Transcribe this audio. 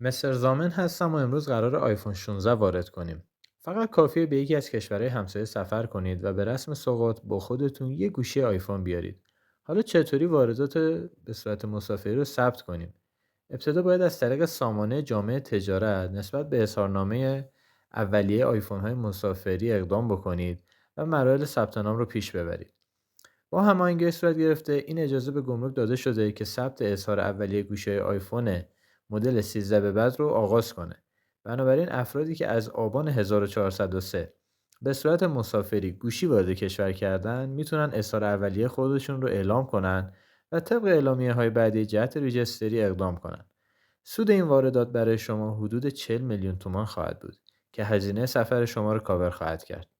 مستر زامن هستم و امروز قرار آیفون 16 وارد کنیم. فقط کافیه به یکی از کشورهای همسایه سفر کنید و به رسم سوغات با خودتون یه گوشی آیفون بیارید. حالا چطوری واردات به صورت مسافری رو ثبت کنیم؟ ابتدا باید از طریق سامانه جامع تجارت نسبت به اظهارنامه اولیه آیفون های مسافری اقدام بکنید و مراحل ثبت نام رو پیش ببرید. با هماهنگی صورت گرفته این اجازه به گمرک داده شده که ثبت اظهار اولیه گوشی آیفون مدل 13 به بعد رو آغاز کنه. بنابراین افرادی که از آبان 1403 به صورت مسافری گوشی وارد کشور کردن میتونن اظهار اولیه خودشون رو اعلام کنن و طبق اعلامیه های بعدی جهت ریجستری اقدام کنن. سود این واردات برای شما حدود 40 میلیون تومان خواهد بود که هزینه سفر شما رو کاور خواهد کرد.